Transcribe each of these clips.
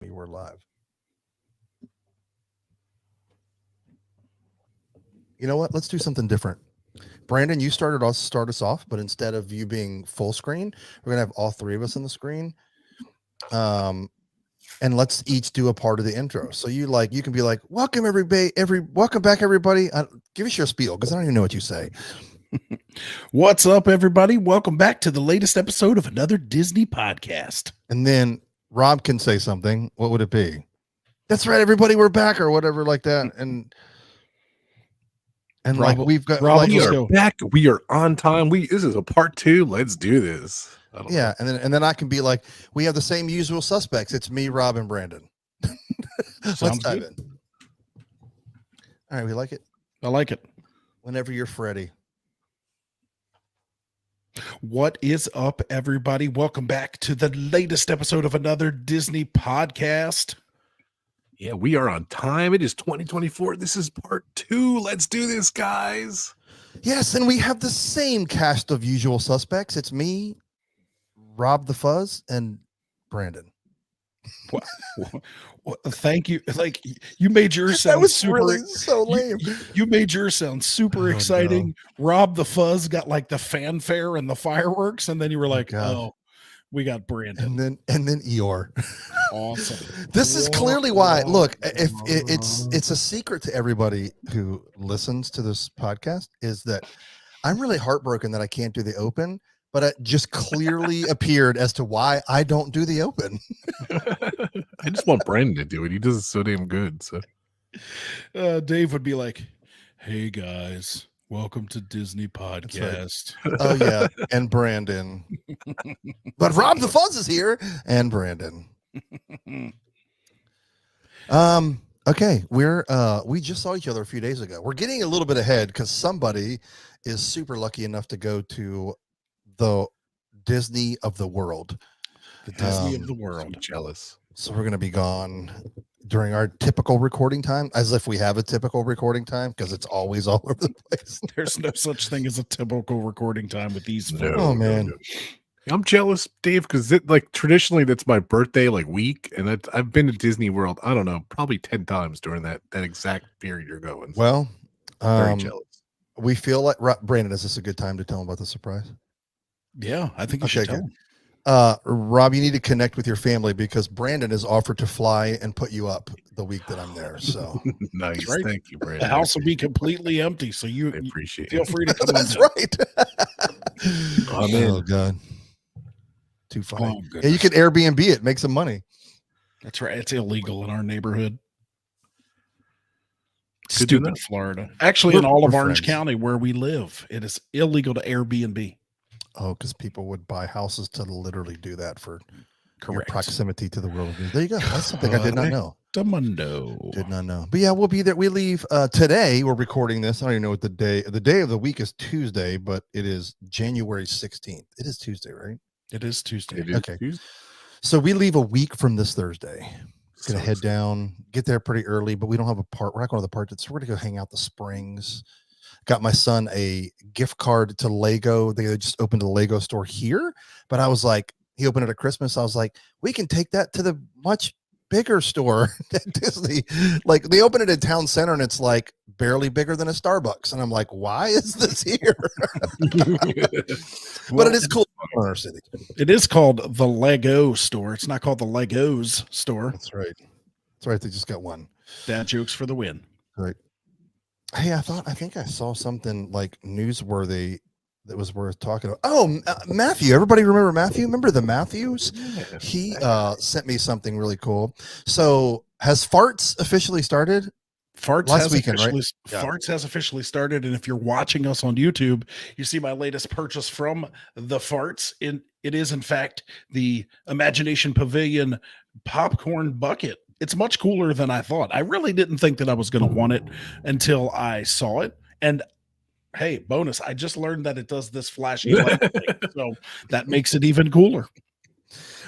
We're live. You know what? Let's do something different. Brandon, you start us off, but instead of you being full screen, we're gonna have all three of us on the screen. And let's each do a part of the intro. So you can be like, welcome everybody, welcome back everybody. Give us your spiel because I don't even know what you say. What's up, everybody? Welcome back to the latest episode of another Disney podcast. And then Rob can say something. What would it be? That's right, everybody, we're back, or whatever like that. And Rob, like we've got Rob, like, we are back. We are on time. This is a part 2. Let's do this. Yeah, and then I can be like, we have the same usual suspects. It's me, Rob, and Brandon. Let's dive in. All right, we like it. I like it. Whenever you're Freddy. What is up, everybody? Welcome back to the latest episode of another Disney podcast. Yeah, we are on time. It is 2024. This is part 2. Let's do this, guys. Yes, and we have the same cast of usual suspects. It's me, Rob the Fuzz, and Brandon. Thank you. Like, you made yours sound that was super, really so lame. You made yours sound super exciting. No. Rob the Fuzz got like the fanfare and the fireworks, and then you were like, "Oh, we got Brandon." And then Eeyore. Awesome. This is clearly why. Look, if it's a secret to everybody who listens to this podcast, is that I'm really heartbroken that I can't do the open, but it just clearly appeared as to why I don't do the open. I just want Brandon to do it. He does it so damn good. So Dave would be like, "Hey guys, welcome to Disney podcast." Right. Oh yeah, and Brandon. But Rob the Fuzz is here, and Brandon. Okay, we just saw each other a few days ago. We're getting a little bit ahead because somebody is super lucky enough to go to the Disney of the world. The Disney of the world. I'm jealous. So we're going to be gone during our typical recording time, as if we have a typical recording time, because it's always all over the place. There's no such thing as a typical recording time with these. Oh man. I'm jealous, Dave, because traditionally that's my birthday week, and I've been to Disney World, I don't know, probably 10 times during that exact period you're going. Well, very jealous. We feel like Brandon, is this a good time to tell him about the surprise? Yeah, I think you should tell him. Rob, you need to connect with your family because Brandon has offered to fly and put you up the week that I'm there. So nice, right. Thank you, Brandon. The house will be completely empty, so you appreciate. Feel free to come. That's right. Oh God. Too funny. Yeah, you can Airbnb it, make some money. That's right. It's illegal in our neighborhood. Could Stupid Florida. Actually, in all of Orange County where we live, it is illegal to Airbnb. Oh, because people would buy houses to literally do that for your Correct. Proximity to the world. There you go. That's something I did not know. Did not know. But yeah, we'll be there. We leave today. We're recording this. I don't even know what the day of the week is. Tuesday, but it is January 16th. It is Tuesday, right? It is Tuesday. Okay. So we leave a week from this Thursday. Gonna head down, get there pretty early, but we don't have a part. We're not going to the park. So we're gonna go hang out the Springs. Got my son a gift card to Lego. They just opened a Lego store here, but I was like, he opened it at Christmas. I was like, we can take that to the much bigger store at Disney. Like they open it in Town Center and it's like barely bigger than a Starbucks. And I'm like, why is this here? But it is cool in our city. It is called the Lego store. It's not called the Legos store. That's right. That's right. They just got one. Dad jokes for the win. Right. Hey, I think I saw something like newsworthy that was worth talking about. Oh, Matthew. Everybody remember Matthew? Remember the Matthews? Yeah. He sent me something really cool. So has Farts officially started? Farts has officially started. And if you're watching us on YouTube, you see my latest purchase from the Farts. It is, in fact, the Imagination Pavilion popcorn bucket. It's much cooler than I thought. I really didn't think that I was going to want it until I saw it. And hey, bonus, I just learned that it does this flashy light thing, so that makes it even cooler.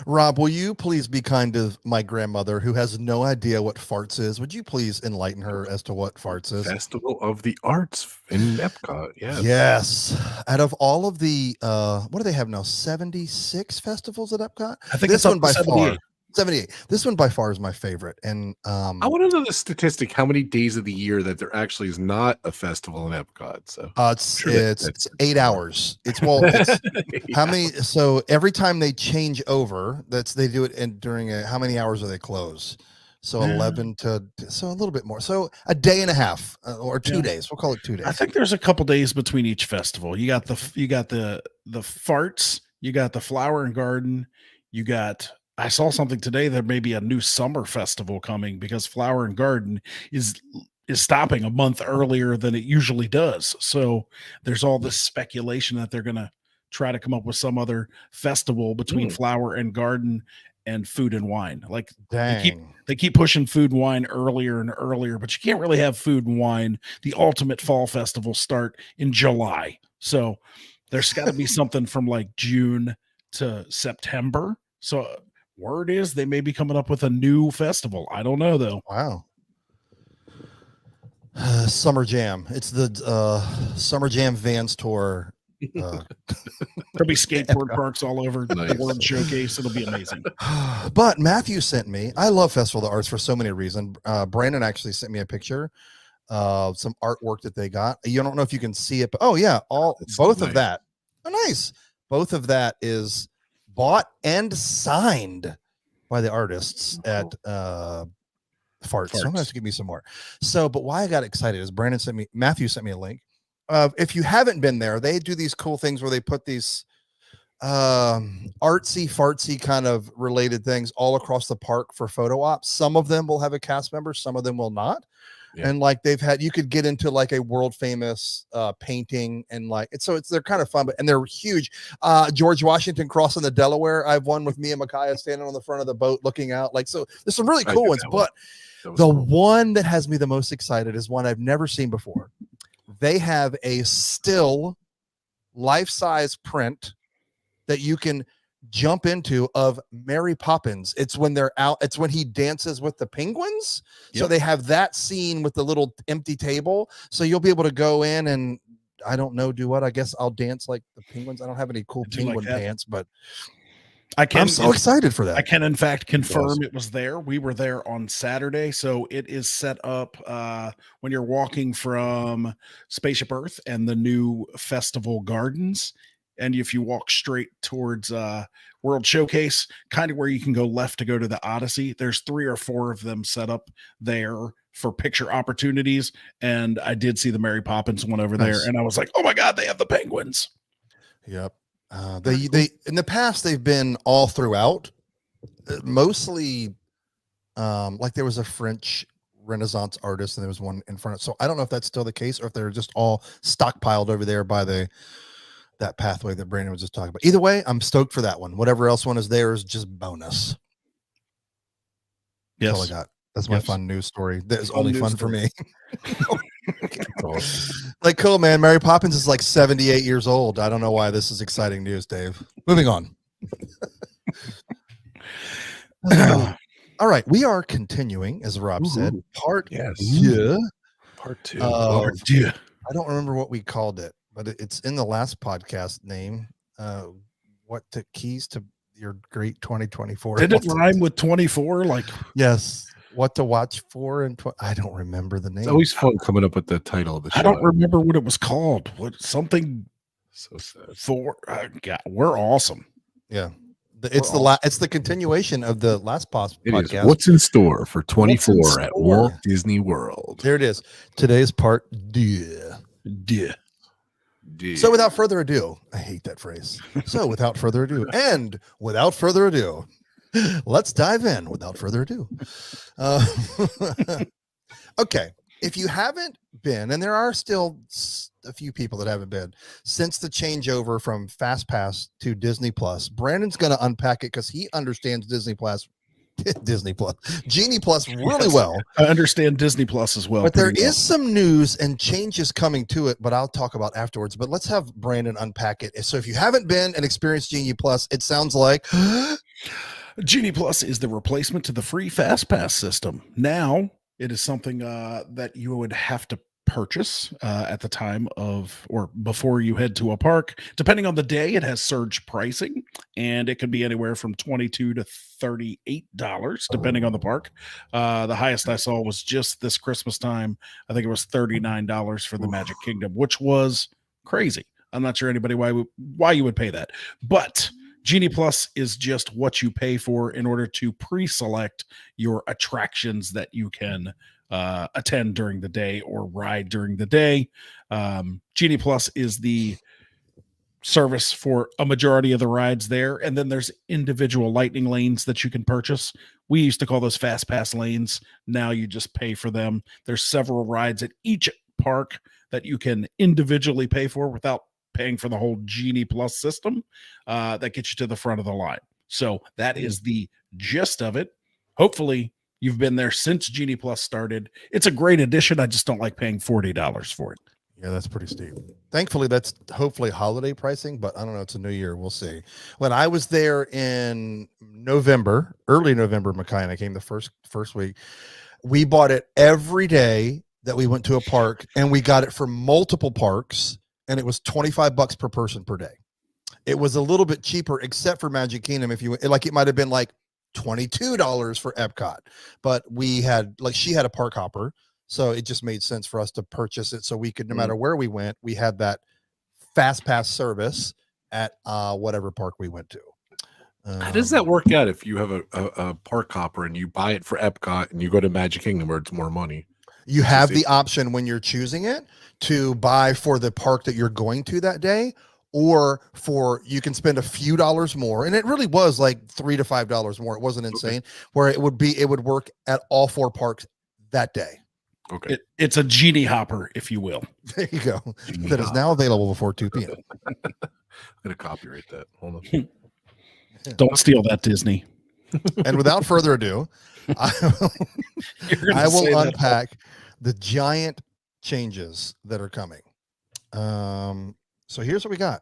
Rob, will you please be kind to my grandmother who has no idea what Farts is? Would you please enlighten her as to what Farts is? Festival of the Arts in Epcot. Yes. Out of all of the, what do they have now? 76 festivals at Epcot? I think this one by far. 78. This one by far is my favorite. And I want to know the statistic, how many days of the year that there actually is not a festival in Epcot. So it's 8 hours. It's how many, so every time they change over, they do it during how many hours are they closed? So 11 to so a little bit more. So a day and a half or 2 days. We'll call it 2 days. I think there's a couple days between each festival. You got the farts, you got the flower and garden, I saw something today. There may be a new summer festival coming because Flower and Garden is stopping a month earlier than it usually does. So there's all this speculation that they're going to try to come up with some other festival between Flower and Garden and Food and Wine. Like they keep pushing Food and Wine earlier and earlier, but you can't really have Food and Wine. The ultimate fall festival start in July. So there's got to be something from like June to September. So word is they may be coming up with a new festival. I don't know though. Wow. Summer Jam. It's the Summer Jam Vans Tour. There'll be skateboard parks all over the World Showcase. It'll be amazing. But Matthew sent me, I love Festival of the Arts for so many reasons. Brandon actually sent me a picture of some artwork that they got. You don't know if you can see it, but both of that. Oh, nice. Both of that is bought and signed by the artists at Farts. So I'm gonna have to give me some more. So, but why I got excited is Matthew sent me a link. If you haven't been there, they do these cool things where they put these artsy fartsy kind of related things all across the park for photo ops. Some of them will have a cast member, some of them will not. Yeah. And like you could get into like a world famous painting and they're kind of fun, and they're huge. George Washington crossing the Delaware. I have one with me and Micaiah standing on the front of the boat looking out. So there's some really cool ones, but the one that has me the most excited is one I've never seen before. They have a still life-size print that you can jump into of Mary Poppins. It's when they're out. It's when he dances with the penguins. Yep. So they have that scene with the little empty table. So you'll be able to go in and I don't know, do what? I guess I'll dance like the penguins. I don't have any cool penguin pants, but I'm so excited for that. I can in fact confirm it was there. We were there on Saturday. So it is set up when you're walking from Spaceship Earth and the new Festival Gardens. And if you walk straight towards World Showcase, kind of where you can go left to go to the Odyssey, there's 3 or 4 of them set up there for picture opportunities. And I did see the Mary Poppins one over there. And I was like, oh my God, they have the penguins. Yep. They in the past, they've been all throughout, mostly like there was a French Renaissance artist and there was one in front of. So I don't know if that's still the case or if they're just all stockpiled over there by that pathway that Brandon was just talking about. Either way, I'm stoked for that one. Whatever else one is there is just bonus. Yes. That's all I got. That's my fun news story. That is only fun for me. Like, cool, man. Mary Poppins is like 78 years old. I don't know why this is exciting news, Dave. Moving on. All right. We are continuing, as Rob said, part 2. Part 2. I don't remember what we called it, but it's in the last podcast name. What the keys to your great 2024? Did it rhyme with 24? Like, yes. What to watch for? I don't remember the name. It's always fun coming up with the title of the show. I don't remember what it was called. Something so sad. God, we're awesome. Yeah. It's the continuation of the last podcast. What's in store for 24 at Walt Disney World? There it is. Today's part 2. So without further ado, I hate that phrase. So without further ado, let's dive in without further ado. Okay. If you haven't been, and there are still a few people that haven't been since the changeover from Fast Pass to Disney Plus, Brandon's going to unpack it because he understands Genie Plus really well. I understand Disney Plus as well. But there is some news and changes coming to it, but I'll talk about afterwards. But let's have Brandon unpack it. So if you haven't been and experienced Genie Plus, it sounds like Genie Plus is the replacement to the free Fast Pass system. Now it is something that you would have to purchase at the time of or before you head to a park. Depending on the day, it has surge pricing, and it could be anywhere from $22 to $38 depending on the park. The highest I saw was just this Christmas time. I think it was $39 for the Magic Kingdom, which was crazy. I'm not sure anybody why you would pay that, but Genie Plus is just what you pay for in order to pre-select your attractions that you can attend during the day or ride during the day. Genie Plus is the service for a majority of the rides there, and then there's individual lightning lanes that you can purchase. We used to call those fast pass lanes. Now you just pay for them. There's several rides at each park that you can individually pay for without paying for the whole Genie Plus system that gets you to the front of the line. So that is the gist of it. Hopefully you've been there since Genie Plus started. It's a great addition. I just don't like paying $40 for it. Yeah, that's pretty steep. Thankfully, that's hopefully holiday pricing, but I don't know. It's a new year. We'll see. When I was there in November, early November, Mackay and I came the first week, we bought it every day that we went to a park, and we got it for multiple parks, and it was $25 per person per day. It was a little bit cheaper, except for Magic Kingdom. If you like, it might have been like $22 for Epcot, but we had she had a park hopper. So it just made sense for us to purchase it so we could, no matter where we went, we had that fast pass service at whatever park we went to. How does that work out if you have a park hopper and you buy it for Epcot and you go to Magic Kingdom where it's more money? You have the option when you're choosing it to buy for the park that you're going to that day, or you can spend a few dollars more. And it really was like $3 to $5 more. It wasn't insane, where it would work at all 4 parks that day. Okay. It's a Genie hopper, if you will. There you go. That is now available before 2 p.m. I'm going to copyright that. Hold on. Don't steal that, Disney. And without further ado, I will unpack the giant changes that are coming. So here's what we got.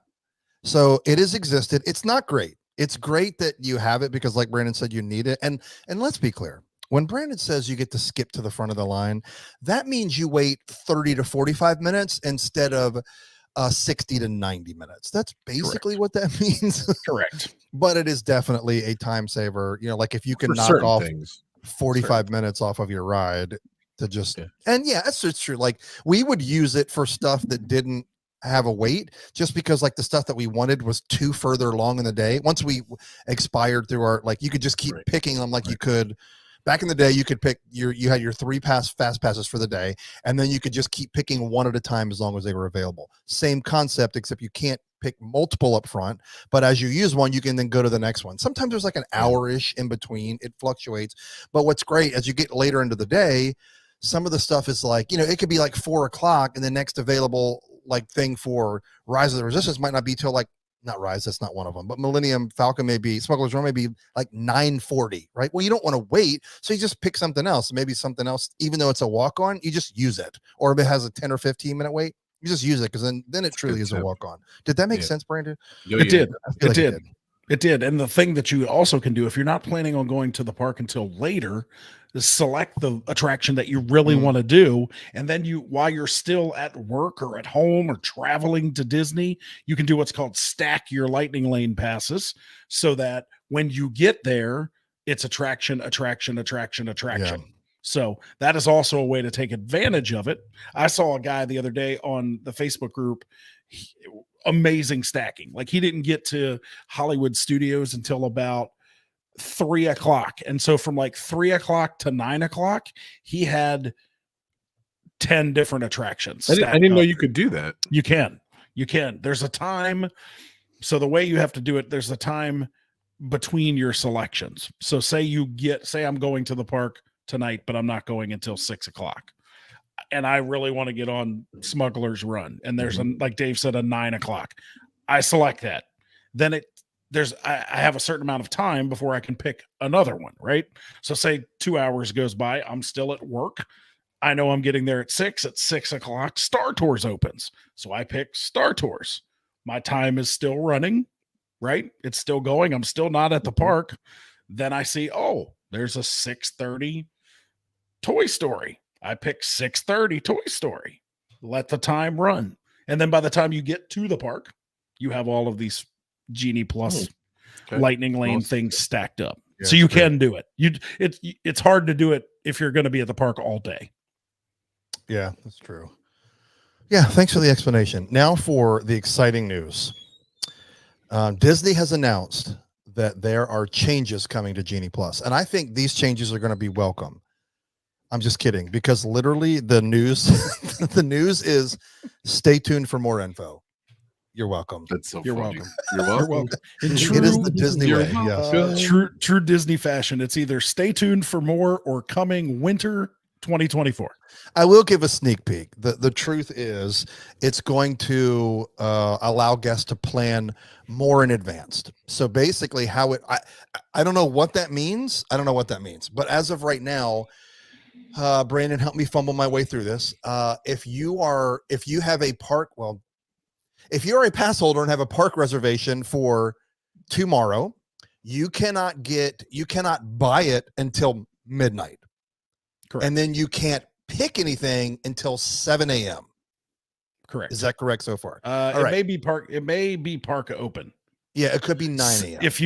So it has existed. It's not great. It's great that you have it because, like Brandon said, you need it. And let's be clear. When Brandon says you get to skip to the front of the line, that means you wait 30 to 45 minutes instead of 60 to 90 minutes. That's basically what that means. Correct. But it is definitely a time saver. You know, like if you can knock off 45 minutes off of your ride to just, and yeah, it's true. Like we would use it for stuff that didn't have a wait, just because like the stuff that we wanted was too further along in the day. Once we expired through our, like you could just keep picking them like you could. Back in the day, you could pick you had your 3 fast passes for the day, and then you could just keep picking one at a time as long as they were available. Same concept, except you can't pick multiple up front, but as you use one, you can then go to the next one. Sometimes there's like an hour-ish in between. It fluctuates. But what's great, as you get later into the day, some of the stuff is like, you know, it could be like 4 o'clock, and the next available like thing for Rise of the Resistance might not be till like, not Rise, that's not one of them, but Millennium Falcon may be, Smuggler's Run may be like 9:40, right? Well, you don't want to wait, so you just pick something else. Maybe something else, even though it's a walk-on, you just use it. Or if it has a 10 or 15 minute wait, you just use it, because then it truly is a walk-on. Did that make sense, Brandon? It did. It did. And the thing that you also can do, if you're not planning on going to the park until later, is select the attraction that you really want to do. And then while you're still at work or at home or traveling to Disney, you can do what's called stack your lightning lane passes, so that when you get there, it's attraction. Yeah. So that is also a way to take advantage of it. I saw a guy the other day on the Facebook group, amazing stacking. Like he didn't get to Hollywood Studios until about 3 o'clock. And so from like 3 o'clock to 9 o'clock, he had 10 different attractions. I didn't know you could do that. You can. There's a time. So the way you have to do it, there's a time between your selections. So say I'm going to the park tonight, but I'm not going until 6 o'clock. And I really want to get on Smuggler's Run. And there's like Dave said, a 9 o'clock. I select that. Then I have a certain amount of time before I can pick another one, right? So say 2 hours goes by, I'm still at work. I know I'm getting there at 6. At 6 o'clock, Star Tours opens. So I pick Star Tours. My time is still running, right? It's still going. I'm still not at the park. Then I see, there's a 6:30 Toy Story. I pick 6:30 Toy Story. let the time run. And then by the time you get to the park, you have all of these Genie Plus Lightning Lane things stacked up. Yeah, so you can do it. It's hard to do it if you're going to be at the park all day. Yeah, that's true. Yeah, thanks for the explanation. Now for the exciting news. Disney has announced that there are changes coming to Genie Plus, and I think these changes are going to be welcome. I'm just kidding, because literally the news is stay tuned for more info. You're welcome. That's so You're funny. welcome. You're welcome. You're welcome. It is the Disney way. Yes. True Disney fashion. It's either stay tuned for more or coming winter 2024. I will give a sneak peek. The truth is it's going to allow guests to plan more in advance. So basically I don't know what that means. But as of right now, Brandon, help me fumble my way through this. If you have a park, well, if you're a pass holder and have a park reservation for tomorrow, you cannot buy it until midnight. Correct. And then you can't pick anything until 7 a.m. Correct. Is that correct so far? May be park open. Yeah, it could be 9 a.m. If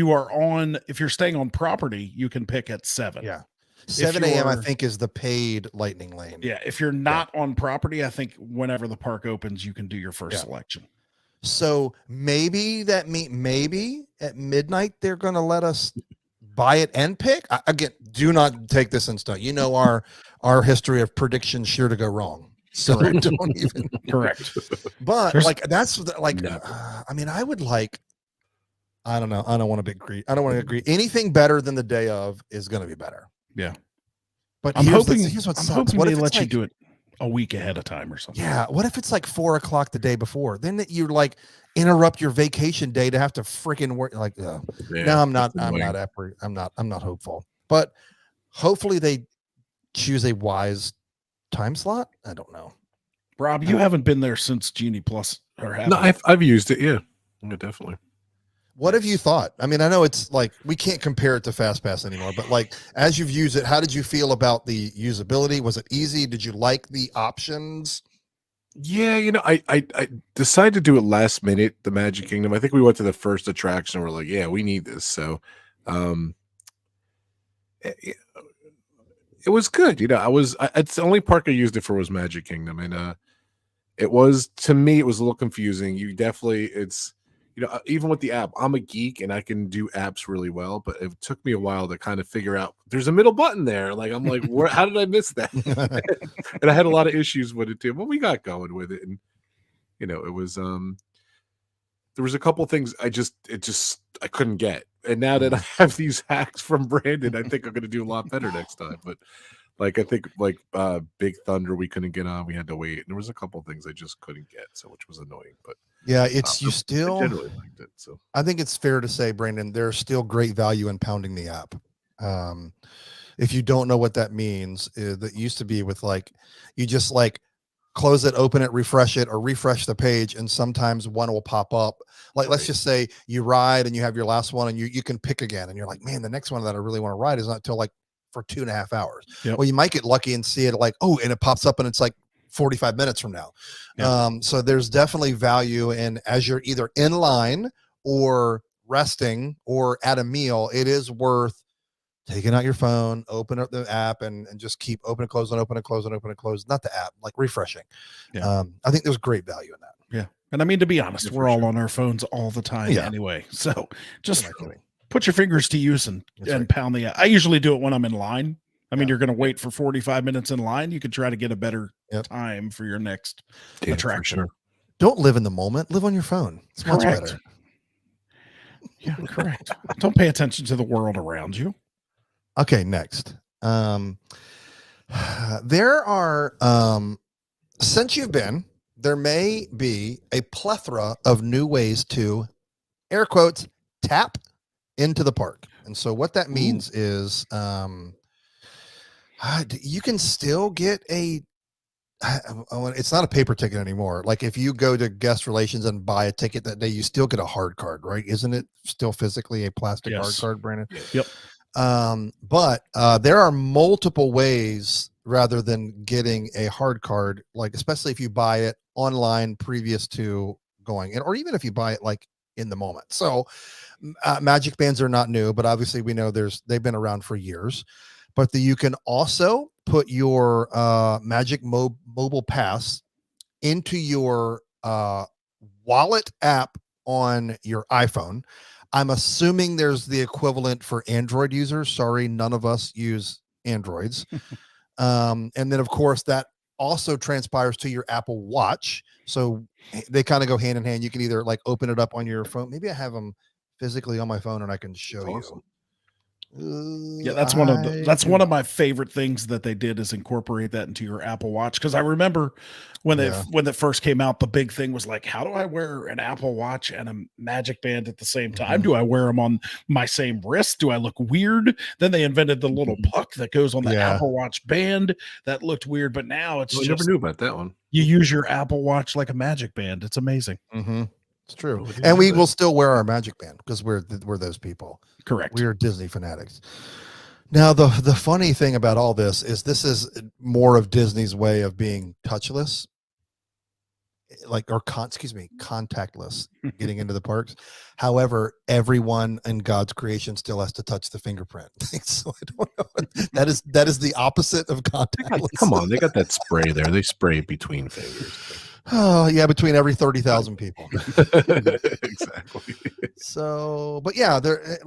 you're staying on property, you can pick at 7. Yeah. 7 a.m. I think is the paid Lightning Lane. Yeah. If you're not on property, I think whenever the park opens, you can do your first selection. So maybe at midnight they're going to let us buy it and pick. Again, do not take this in stone. You know our history of predictions sure to go wrong. So don't even correct. But I mean, I would like. I don't know. I don't want to agree. I don't want to agree. Anything better than the day of is going to be better. Yeah. But I'm hoping what they let you do it a week ahead of time or something. Yeah. What if it's like 4:00 the day before? Then you like interrupt your vacation day to have to freaking work. Like, no, I'm not hopeful. But hopefully they choose a wise time slot. I don't know. Rob, you haven't been there since Genie Plus, or have No, I've used it. Yeah, definitely. What have you thought? I mean, I know it's like we can't compare it to FastPass anymore, but like as you've used it, how did you feel about the usability? Was it easy? Did you like the options? Yeah, I decided to do it last minute, the Magic Kingdom. I think we went to the first attraction and we're like, yeah, we need this. So it was good. It's the only park I used it for was Magic Kingdom. And it was, to me, it was a little confusing. Even with the app, I'm a geek and I can do apps really well, but it took me a while to kind of figure out there's a middle button there. Like, I'm like, how did I miss that? And I had a lot of issues with it too, but we got going with it. And, it was, there was a couple things I couldn't get. And now that I have these hacks from Brandon, I think I'm going to do a lot better next time. But I think Big Thunder, we couldn't get on. We had to wait. And there was a couple things I just couldn't get, which was annoying. But yeah, you still. I generally liked it. So I think it's fair to say, Brandon, there's still great value in pounding the app. If you don't know what that means, that used to be with you just close it, open it, refresh it, or refresh the page, and sometimes one will pop up. Let's just say you ride and you have your last one, and you can pick again, and you're like, man, the next one that I really want to ride is not till for 2.5 hours. Yep. Well, you might get lucky and see it and it pops up and it's 45 minutes from now. Yeah. So there's definitely value in, as you're either in line or resting or at a meal, it is worth taking out your phone, open up the app and just keep open and close and open and close and open and close. Not the app, refreshing. Yeah. I think there's great value in that. Yeah. And I mean, to be honest, we're all on our phones all the time anyway. So just put your fingers to use and pound the app. I usually do it when I'm in line. I mean, you're going to wait for 45 minutes in line. You could try to get a better time for your next attraction. Sure. Don't live in the moment. Live on your phone. It's much better. Yeah, correct. Don't pay attention to the world around you. Okay, next. There are, since you've been, there may be a plethora of new ways to, air quotes, tap into the park. And so what that means is you can still get it's not a paper ticket anymore. If you go to guest relations and buy a ticket that day, you still get a hard card, right? Isn't it still physically a plastic hard card, Brandon? Yep. But there are multiple ways rather than getting a hard card, like especially if you buy it online previous to going in, or even if you buy it like in the moment. So Magic Bands are not new, but obviously we know they've been around for years. But you can also put your Magic Mobile Pass into your wallet app on your iPhone. I'm assuming there's the equivalent for Android users. Sorry, none of us use Androids. And then, of course, that also transpires to your Apple Watch. So they kind of go hand in hand. You can either like open it up on your phone. Maybe I have them physically on my phone and I can show you. Yeah, that's one of my favorite things that they did is incorporate that into your Apple Watch. Because I remember when it first came out, the big thing was like, how do I wear an Apple Watch and a Magic Band at the same time? Do I wear them on my same wrist? Do I look weird? Then they invented the little puck that goes on the Apple Watch band that looked weird, but now it's I never knew about that one. You use your Apple Watch like a Magic Band. It's amazing. It's true. And we will still wear our Magic Band because we're those people. Correct. We are Disney fanatics. Now, the funny thing about all this is more of Disney's way of being touchless, contactless, getting into the parks. However, everyone in God's creation still has to touch the fingerprint. So I don't know. That is the opposite of contactless. Come on, they got that spray there. They spray between fingers. Oh yeah, between every 30,000 people. Exactly. So, but yeah, they're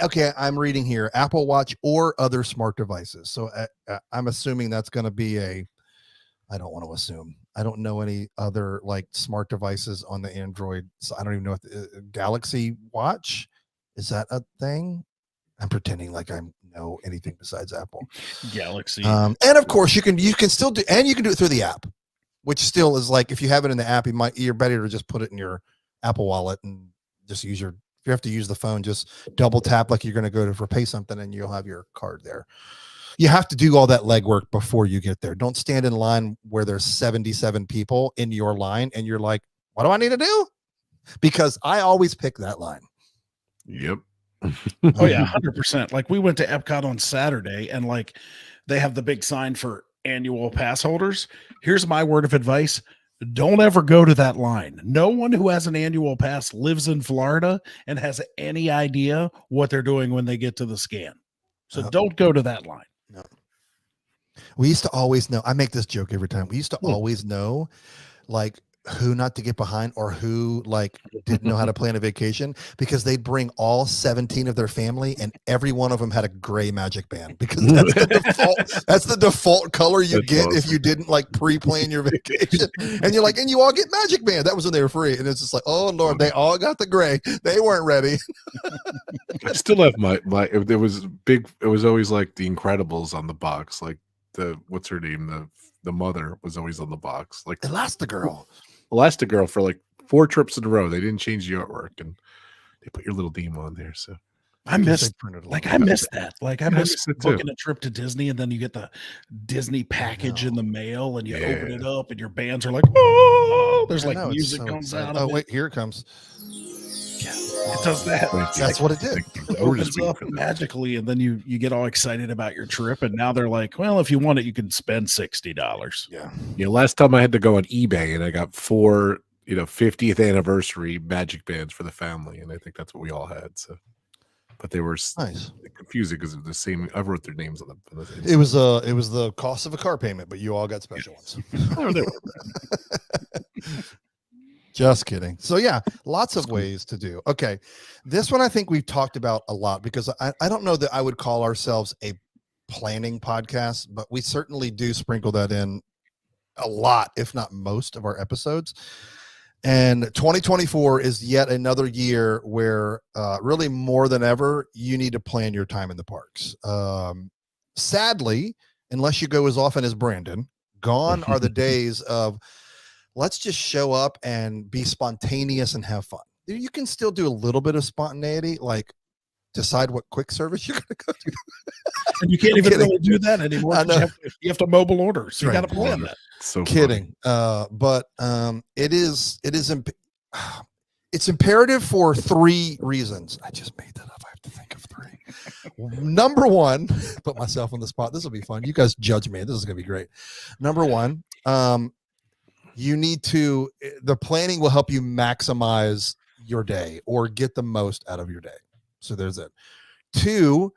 okay. I'm reading here: Apple Watch or other smart devices. So I'm assuming that's going to be I don't want to assume. I don't know any other like smart devices on the Android. So I don't even know if the Galaxy Watch is that a thing. I'm pretending like I know anything besides Apple Galaxy. And of course you can still do, and you can do it through the app. Which still is like, if you have it in the app, you're better to just put it in your Apple Wallet and just use if you have to use the phone, just double tap like you're going to go to pay something and you'll have your card there. You have to do all that legwork before you get there. Don't stand in line where there's 77 people in your line and you're like, what do I need to do? Because I always pick that line. Yep. Oh yeah, 100%. Like we went to Epcot on Saturday and like they have the big sign for annual pass holders. Here's my word of advice. Don't ever go to that line. No one who has an annual pass lives in Florida and has any idea what they're doing when they get to the scan. So don't go to that line. No. We used to always know. I make this joke every time. We used to always know like who not to get behind or who like didn't know how to plan a vacation because they'd bring all 17 of their family and every one of them had a gray Magic Band because that's the default. That's the default color you get if you didn't like pre-plan your vacation. And you're like, and you all get Magic Band. That was when they were free. And it's just like, oh Lord, they all got the gray. They weren't ready. I still have my. There was big. It was always like the Incredibles on the box. Like what's her name? The mother was always on the box. Like Elastigirl for like 4 trips in a row. They didn't change the artwork and they put your little Deem on there. So I missed that. Like I missed booking a trip to Disney and then you get the Disney package in the mail and you open it up and your bands are like, oh, there's like music comes out. Oh wait, here it comes. Yeah, it does that. That's what it did. It opens up magically and then you get all excited about your trip and now they're like, well, if you want it, you can spend $60. Yeah. Last time I had to go on eBay and I got 4, 50th anniversary Magic Bands for the family, and I think that's what we all had. So, but they were nice. Confusing because of the same. I wrote their names on them. It was the cost of a car payment, but you all got special ones. Oh, they were. Just kidding. So yeah, lots of ways to do. Okay. This one I think we've talked about a lot because I don't know that I would call ourselves a planning podcast, but we certainly do sprinkle that in a lot, if not most of our episodes. And 2024 is yet another year where really more than ever, you need to plan your time in the parks. Sadly, unless you go as often as Brandon, gone are the days of let's just show up and be spontaneous and have fun. You can still do a little bit of spontaneity, like decide what quick service you're going to go to. And you can't even really do that anymore. You have to mobile order. So you got to plan that. So kidding. But it's imperative for 3 reasons. I just made that up. I have to think of 3. Number one, put myself on the spot. This will be fun. You guys judge me. This is going to be great. Number one, you need to, the planning will help you maximize your day or get the most out of your day. So there's it. Two,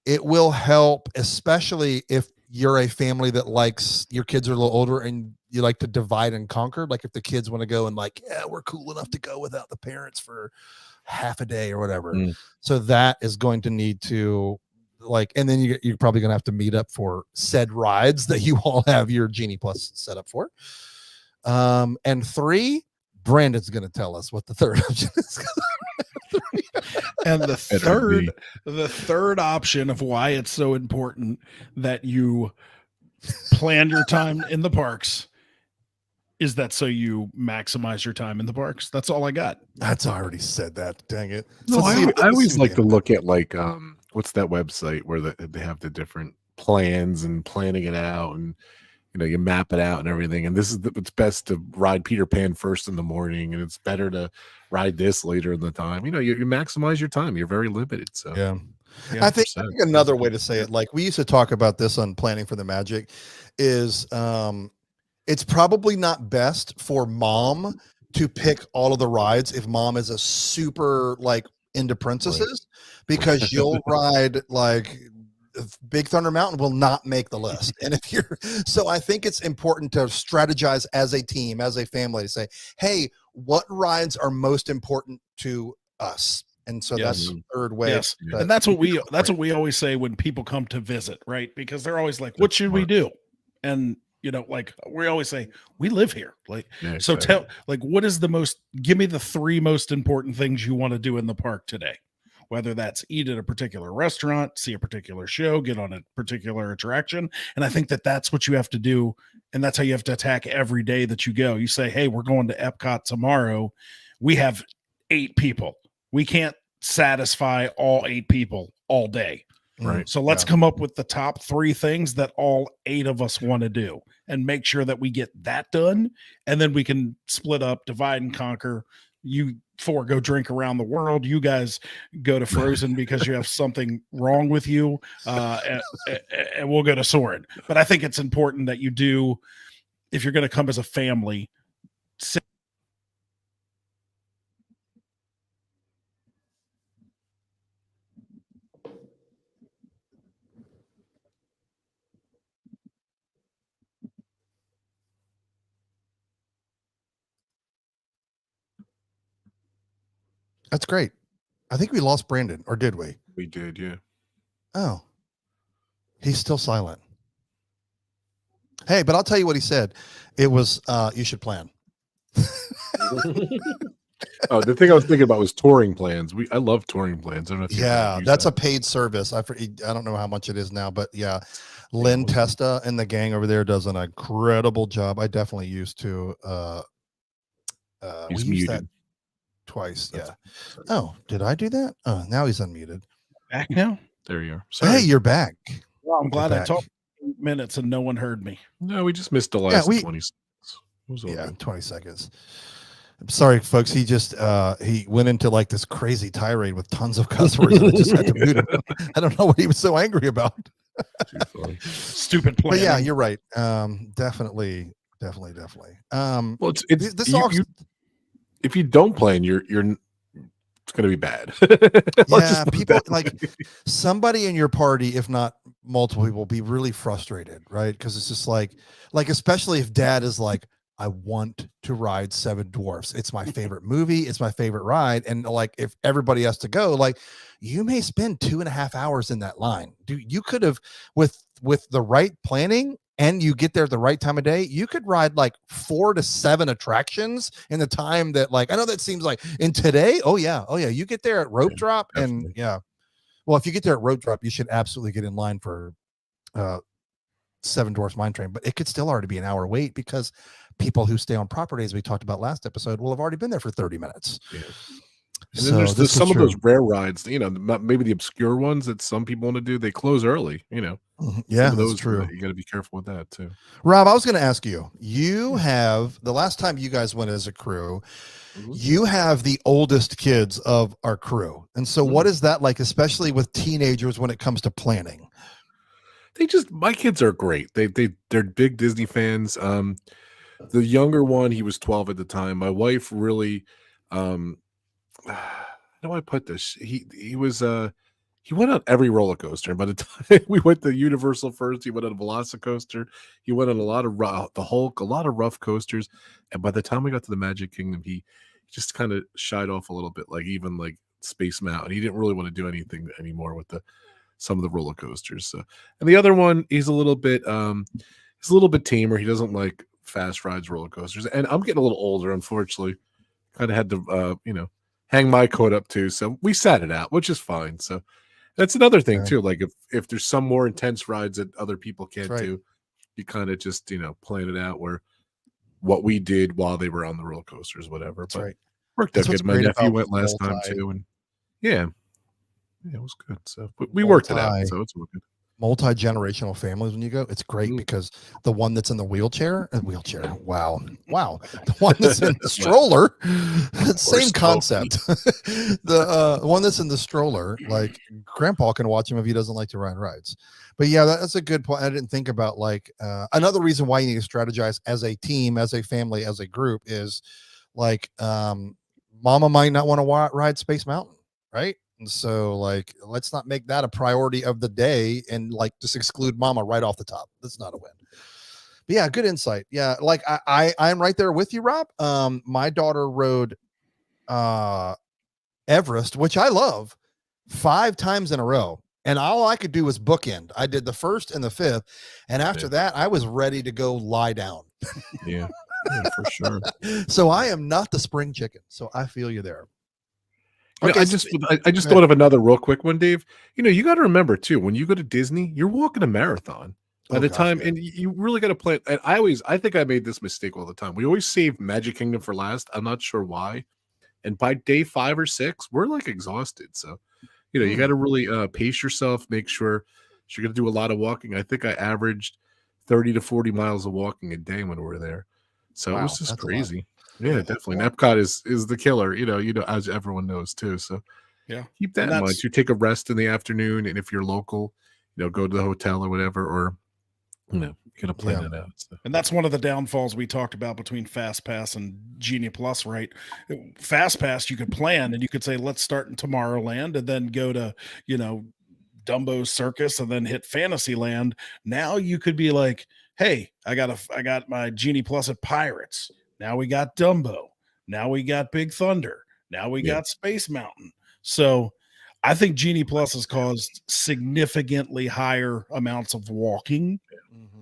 it will help, especially if you're a family that likes, your kids are a little older and you like to divide and conquer. Like if the kids want to go and like, yeah, we're cool enough to go without the parents for half a day or whatever. So that is going to need to like, and then you're probably going to have to meet up for said rides that you all have your Genie Plus set up for. And three, Brandon's going to tell us what the third option is. And the third option of why it's so important that you plan your time in the parks is that so you maximize your time in the parks. That's all I got. That's already said that. Dang it. No, I always like to look at like what's that website where they have the different plans and planning it out, and you know, you map it out and everything. And this is it's best to ride Peter Pan first in the morning, and it's better to ride this later in the time. You know, you maximize your time. You're very limited. So yeah. I think another way to say it, like we used to talk about this on Planning for the Magic, is it's probably not best for mom to pick all of the rides if mom is a super like into princesses, because you'll ride like Big Thunder Mountain will not make the list. And if you're, so I think it's important to strategize as a team, as a family, to say, hey, what rides are most important to us? And so that's the third way. Yes. And that's what we always say when people come to visit, right? Because they're always like, what should we do? And you know, like we always say, we live here. Like, so tell, like, what is the most, give me the three most important things you want to do in the park today. Whether that's eat at a particular restaurant, see a particular show, get on a particular attraction. And I think that that's what you have to do. And that's how you have to attack every day that you go. You say, hey, we're going to Epcot tomorrow. We have 8 people. We can't satisfy all 8 people all day. Right. So let's come up with the top 3 things that all 8 of us want to do and make sure that we get that done. And then we can split up, divide and conquer. You 4 go drink around the world. You guys go to Frozen because you have something wrong with you. And we'll go to Soarin'. But I think it's important that you do, if you're going to come as a family, That's great. I think we lost Brandon, or did we? We did, yeah. Oh, he's still silent. Hey, but I'll tell you what he said. It was, you should plan. Oh, the thing I was thinking about was touring plans. I love touring plans. I don't know if that's a paid service. I don't know how much it is now, but yeah, Lynn Testa and the gang over there does an incredible job. I definitely used to. He's muted. That twice. Yeah. Oh, did I do that? Oh, now he's unmuted. Back now? There you are. Sorry. Hey, you're back. Well, I'm glad I talked 8 minutes and no one heard me. No, we just missed the last 20 seconds. 20 seconds. I'm sorry, folks. He just he went into like this crazy tirade with tons of cuss words and I just had to mute him. I don't know what he was so angry about. Too funny. Stupid plan. But yeah, you're right. Definitely. Well, if you don't plan, you're it's going to be bad. Yeah, people like somebody in your party, if not multiple people, will be really frustrated, right? Because it's just like especially if dad is like, I want to ride Seven Dwarfs. It's my favorite movie. It's my favorite ride. And like, if everybody has to go, like you may spend 2.5 hours in that line. You could have with the right planning, and you get there at the right time of day, you could ride like 4 to 7 attractions in the time that, like, I know that seems like in today. Oh yeah. You get there at rope drop definitely. and yeah. Well, if you get there at rope drop, you should absolutely get in line for Seven Dwarfs Mine Train, but it could still already be an hour wait because people who stay on property, as we talked about last episode, will have already been there for 30 minutes. And then there's some of those rare rides, maybe the obscure ones that some people want to do. They close early, Yeah, some of that's those true. You got to be careful with that too. Rob, I was going to ask you. You have the last time you guys went as a crew. You have the oldest kids of our crew, and so what is that like, especially with teenagers when it comes to planning? My kids are great. They're big Disney fans. The younger one, he was 12 at the time. My wife really, how do I put this? He went on every roller coaster. And by the time we went to Universal first, he went on a Velocicoaster. He went on a lot of the Hulk, a lot of rough coasters. And by the time we got to the Magic Kingdom, he just kind of shied off a little bit, like even like Space Mountain. He didn't really want to do anything anymore with some of the roller coasters. So, and the other one, he's a little bit tamer. He doesn't like fast rides, roller coasters. And I'm getting a little older, unfortunately. Kind of had to, hang my coat up too. So we sat it out, which is fine. So that's another thing too. Like if there's some more intense rides that other people can't do, you kind of just, plan it out where what we did while they were on the roller coasters, whatever. But worked out good. My nephew went last time too. And yeah, it was good. So we worked it out. So it's all good. Multi-generational families, when you go, it's great because the one that's in the wheelchair, wow, the one that's in the stroller, same concept. The one that's in the stroller, like grandpa can watch him if he doesn't like to ride rides. But yeah, that's a good point. I didn't think about like another reason why you need to strategize as a team, as a family, as a group is like mama might not want to ride Space Mountain, right? And so like, let's not make that a priority of the day and like just exclude mama right off the top. That's not a win. But yeah, good insight. Yeah. Like I'm right there with you, Rob. My daughter rode Everest, which I love, 5 times in a row. And all I could do was bookend. I did the 1st and the 5th. And after that, I was ready to go lie down. Yeah, for sure. So I am not the spring chicken. So I feel you there. Okay, I just thought of another real quick one, Dave. You got to remember too, when you go to Disney, you're walking a marathon by the time, and you really got to plan. And I think I made this mistake all the time. We always save Magic Kingdom for last. I'm not sure why. And by day 5 or 6, we're like exhausted. So, you got to really pace yourself. Make sure you're going to do a lot of walking. I think I averaged 30 to 40 miles of walking a day when we were there. So it was just crazy. Yeah, definitely. And Epcot is the killer, as everyone knows too. So yeah, keep that in mind. You take a rest in the afternoon, and if you're local, go to the hotel or whatever, or get a plan it out. So. And that's one of the downfalls we talked about between Fast Pass and Genie Plus, right? Fast Pass, you could plan and you could say, let's start in Tomorrowland and then go to, Dumbo Circus and then hit Fantasyland. Now you could be like, hey, I got my Genie Plus at Pirates. Now we got Dumbo. Now we got Big Thunder. Now we got Space Mountain. So I think Genie Plus has caused significantly higher amounts of walking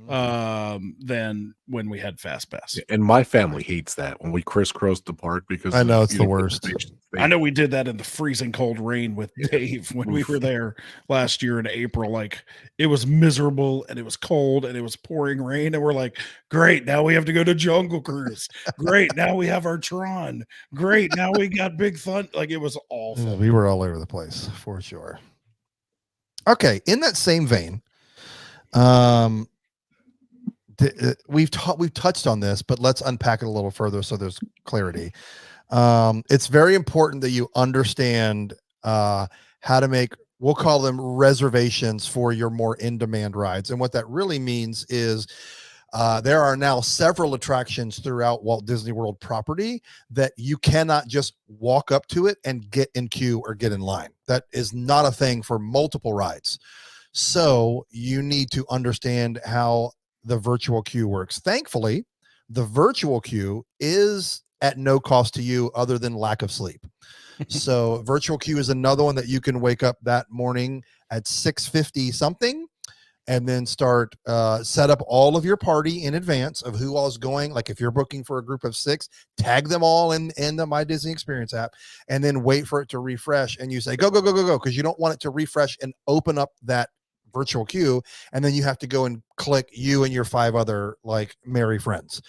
than when we had Fast Pass. And my family hates that when we crisscross the park because I know it's the worst. I know we did that in the freezing cold rain with Dave when we were there last year in April. Like it was miserable and it was cold and it was pouring rain. And we're like, great. Now we have to go to Jungle Cruise. Great. Now we have our Tron. Great. Now we got Big Thunder. Like it was awful. Yeah, we were all over the place for sure. Okay. In that same vein, we've touched on this, but let's unpack it a little further so there's clarity. It's very important that you understand how to make, we'll call them reservations for your more in-demand rides. And what that really means is there are now several attractions throughout Walt Disney World property that you cannot just walk up to it and get in queue or get in line. That is not a thing for multiple rides. So you need to understand how the virtual queue works. Thankfully, the virtual queue is at no cost to you other than lack of sleep. So virtual queue is another one that you can wake up that morning at 6:50 something and then start set up all of your party in advance of who all is going. Like if you're booking for a group of 6, tag them all in the My Disney Experience app and then wait for it to refresh. And you say, go, go, go, go, go. Because you don't want it to refresh and open up that virtual queue. And then you have to go and click you and your 5 other like merry friends.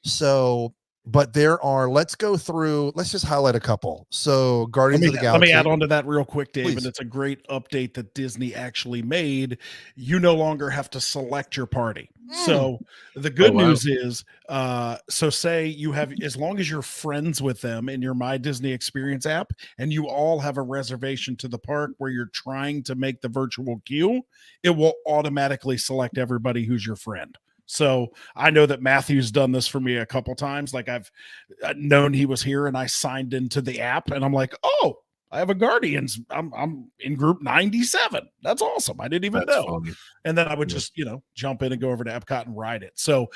So but there are, let's just highlight a couple. So Guardians of the Galaxy. Let me add on to that real quick, Dave. Please. And it's a great update that Disney actually made. You no longer have to select your party. So the good news is, so say you have, as long as you're friends with them in your My Disney Experience app, and you all have a reservation to the park where you're trying to make the virtual queue, it will automatically select everybody who's your friend. So I know that Matthew's done this for me a couple times. Like I've known he was here and I signed into the app and I'm like, oh, I have a Guardians. I'm in group 97. That's awesome. I didn't even know. Funny. And then I would just, jump in and go over to Epcot and ride it. So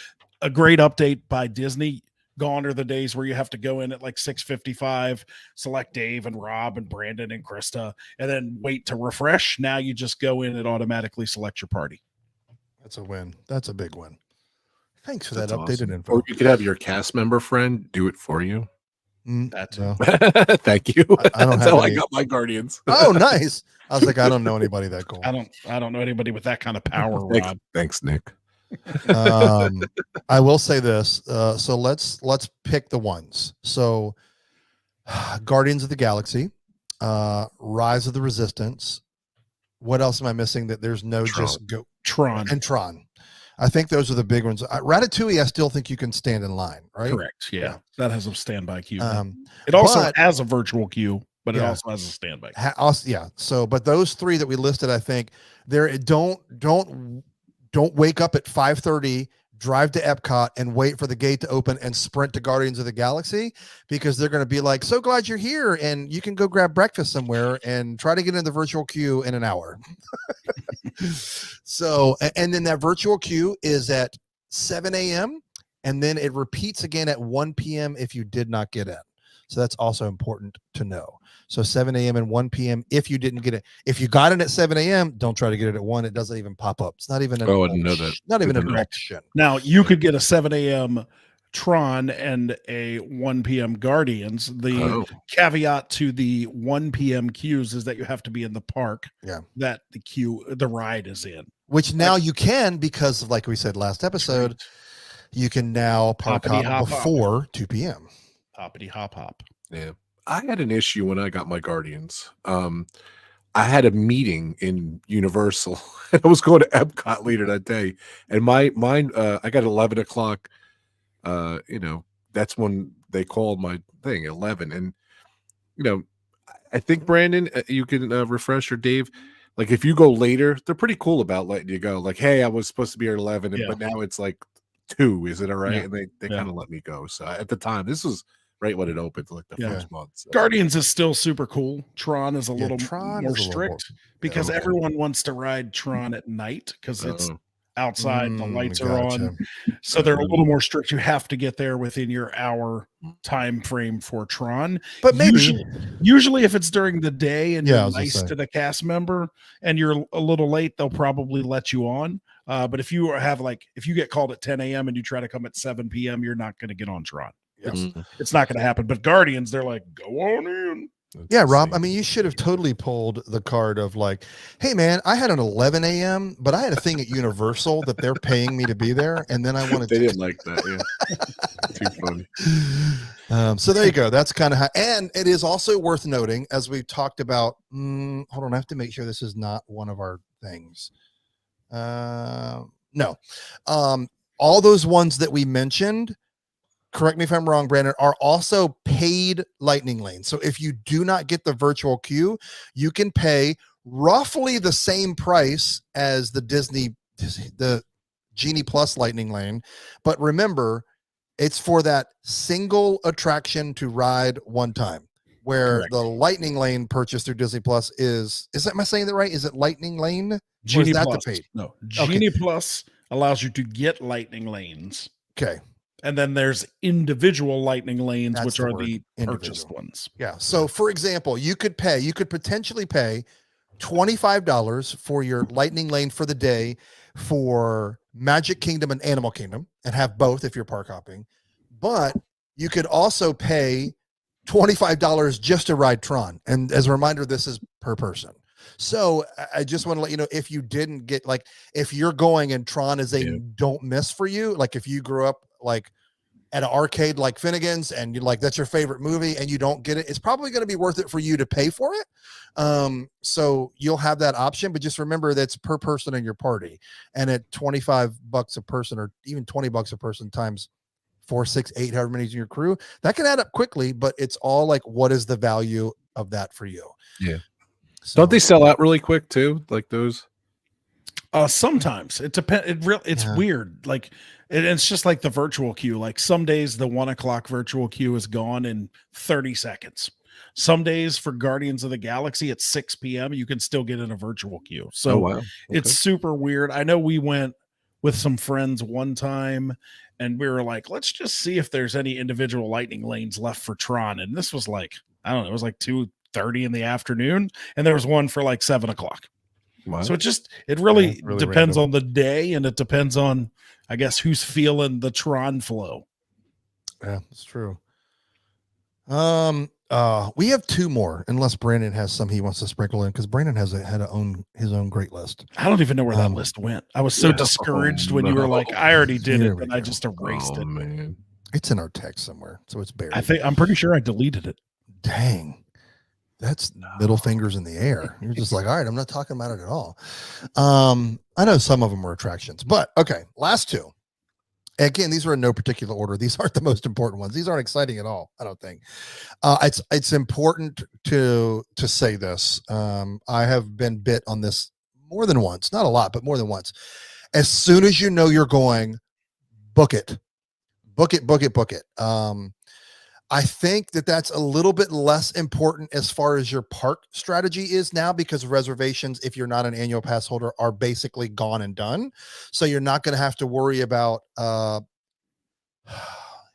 a great update by Disney. Gone are the days where you have to go in at like 6:55, select Dave and Rob and Brandon and Krista, and then wait to refresh. Now you just go in and automatically select your party. That's a win. That's a big win. Thanks for that updated info. Or you could have your cast member friend do it for you. That's no. Thank you. I don't That's have how any... I got my Guardians. Oh, nice. I was like, I don't know anybody that cool. I don't know anybody with that kind of power, Rob. Thanks, Nick. I will say this. So let's pick the ones. So Guardians of the Galaxy, Rise of the Resistance. What else am I missing that there's no Tron. And Tron. I think those are the big ones. Ratatouille, I still think you can stand in line, right? Correct. Yeah. That has a standby queue. It also has a virtual queue, but it also has a standby queue. So, but those three that we listed, I think don't wake up at 5:30, drive to Epcot and wait for the gate to open and sprint to Guardians of the Galaxy, because they're going to be like, so glad you're here. And you can go grab breakfast somewhere and try to get in the virtual queue in an hour. So, and then that virtual queue is at 7 a.m. and then it repeats again at 1 p.m. if you did not get in. So that's also important to know. So 7 a.m. and 1 p.m. if you didn't get it. If you got in at 7 a.m., don't try to get it at 1. It doesn't even pop up. It's not even I didn't know that. Not even an option. Now, you could get a 7 a.m. Tron and a 1 p.m. Guardians. The caveat to the 1 p.m. queues is that you have to be in the park that the ride is in. Which now you can, because like we said last episode, you can now park hop before 2 p.m. Hoppity hop hop. Yeah. I had an issue when I got my Guardians. I had a meeting in Universal. I was going to Epcot later that day, and mine I got 11 o'clock. That's when they called my thing 11, and I think Brandon, you can refresh, or Dave. Like if you go later, they're pretty cool about letting you go. Like, hey, I was supposed to be here at 11, but now it's like 2. Is it all right? Yeah. And they kind of let me go. So at the time, this was right when it opened, like the first month. So. Guardians is still super cool. Tron is a little more strict because everyone wants to ride Tron at night because it's outside, the lights are on. So they're a little more strict. You have to get there within your hour time frame for Tron. But maybe usually if it's during the day and you're nice to the cast member and you're a little late, they'll probably let you on. But if you get called at 10 a.m. and you try to come at 7 p.m., you're not going to get on Tron. It's not going to happen. But Guardians, they're like, go on in. Yeah, Rob, I mean, you should have totally pulled the card of like, hey, man, I had an 11 a.m., but I had a thing at Universal that they're paying me to be there. And then I wanted They didn't like that. Yeah. Too funny. So there you go. That's kind of how. And it is also worth noting, as we've talked about. Hold on. I have to make sure this is not one of our things. No. All those ones that we mentioned, correct me if I'm wrong, Brandon, are also paid lightning lanes. So if you do not get the virtual queue, you can pay roughly the same price as the the Genie Plus lightning lane. But remember, it's for that single attraction to ride one time, where the lightning lane purchase through Disney Plus is that, am I saying that right? Is it lightning lane? Genie Plus. The paid? No, Genie Plus allows you to get lightning lanes. Okay. And then there's individual lightning lanes, which are the purchased ones. Yeah. So for example, you could potentially pay $25 for your lightning lane for the day for Magic Kingdom and Animal Kingdom, and have both if you're park hopping. But you could also pay $25 just to ride Tron. And as a reminder, this is per person. So I just want to let you know, if you didn't get, like, if you're going and Tron is a don't miss for you, like if you grew up like at an arcade like Finnegan's and you like, that's your favorite movie and you don't get it, it's probably going to be worth it for you to pay for it. So you'll have that option, but just remember that's per person in your party. And at $25 a person, or even $20 a person times 4, 6, 8, however many is in your crew, that can add up quickly, but it's all like, what is the value of that for you? Yeah. So, don't they sell out really quick too? Like those? Sometimes it depends. It's weird. Like it's just like the virtual queue. Like some days the 1 o'clock virtual queue is gone in 30 seconds. Some days for Guardians of the Galaxy at 6 p.m. you can still get in a virtual queue. So it's super weird. I know we went with some friends one time and we were like, let's just see if there's any individual lightning lanes left for Tron. And this was like, I don't know, it was like 2:30 in the afternoon, and there was one for like 7 o'clock. Wow. So it really depends on the day, and it depends on, I guess, who's feeling the Tron flow. Yeah, that's true. We have 2 more, unless Brandon has some he wants to sprinkle in, because Brandon had his own great list. I don't even know where that list went. I was so discouraged when you were like, I already did it, and I just erased it. Man. It's in our text somewhere, so it's buried. I'm pretty sure I deleted it. Dang. That's middle fingers in the air. You're just like, all right, I'm not talking about it at all. I know some of them were attractions, but okay. Last 2. Again, these are in no particular order. These aren't the most important ones. These aren't exciting at all, I don't think. It's important to say this. I have been bit on this more than once, not a lot, but more than once. As soon as you know you're going, book it. Book it. I think that's a little bit less important as far as your park strategy is now, because reservations, if you're not an annual pass holder, are basically gone and done. So you're not going to have to worry about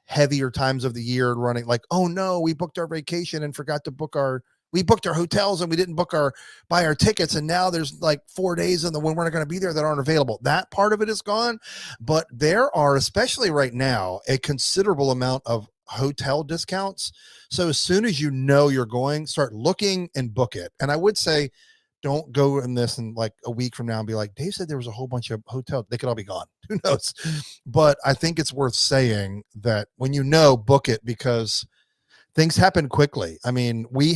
heavier times of the year running like, oh no, we booked our vacation and forgot to we booked our hotels and we didn't buy our tickets. And now there's like 4 days when we're not going to be there that aren't available. That part of it is gone. But there are, especially right now, a considerable amount of hotel discounts. So as soon as you know you're going, start looking and book it. And I would say, don't go in this and like a week from now and be like, Dave said there was a whole bunch of hotels. They could all be gone. Who knows? But I think it's worth saying that when you know, book it, because things happen quickly. I mean, we're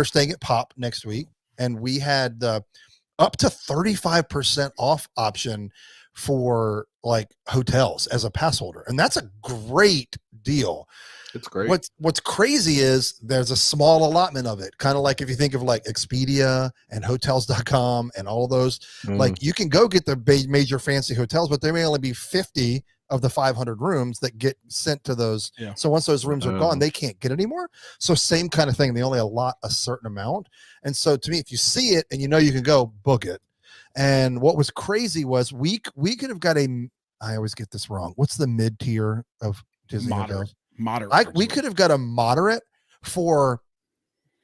staying at Pop next week, and we had the up to 35% off option for like hotels as a pass holder. And that's a great deal. It's great. What's crazy is there's a small allotment of it. Kind of like if you think of like Expedia and hotels.com and all those, like you can go get the major fancy hotels, but there may only be 50 of the 500 rooms that get sent to those. Yeah. So once those rooms are gone, they can't get anymore. So same kind of thing. They only allot a certain amount. And so to me, if you see it and you know you can go, book it. And what was crazy was we could have got I always get this wrong. What's the mid tier of Disney hotels? Moderate. We could have got a moderate for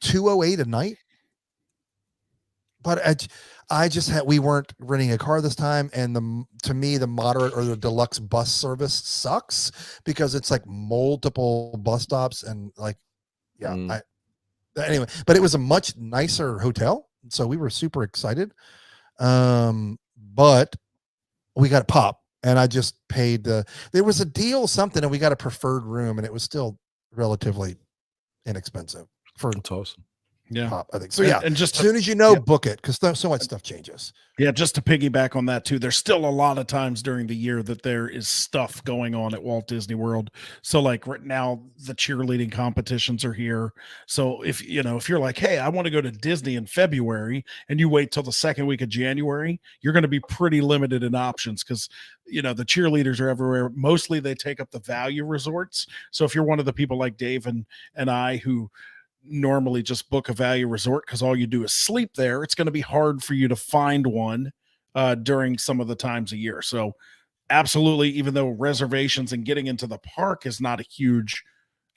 $208 a night. But we weren't renting a car this time. And to me, the moderate or the deluxe bus service sucks, because it's like multiple bus stops and like, anyway, but it was a much nicer hotel. So we were super excited. But we got Pop, and I just paid there was a deal, something, and we got a preferred room, and it was still relatively inexpensive for That's awesome. Yeah, Pop, I think so. Yeah, and just as soon as you know, book it, because so much stuff changes. Yeah, just to piggyback on that too, there's still a lot of times during the year that there is stuff going on at Walt Disney World. So like right now, the cheerleading competitions are here. So if you're like, hey, I want to go to Disney in February, and you wait till the second week of January, you're going to be pretty limited in options, because the cheerleaders are everywhere. Mostly they take up the value resorts. So if you're one of the people like Dave and I who normally just book a value resort because all you do is sleep there, it's going to be hard for you to find one during some of the times a year. So absolutely, even though reservations and getting into the park is not a huge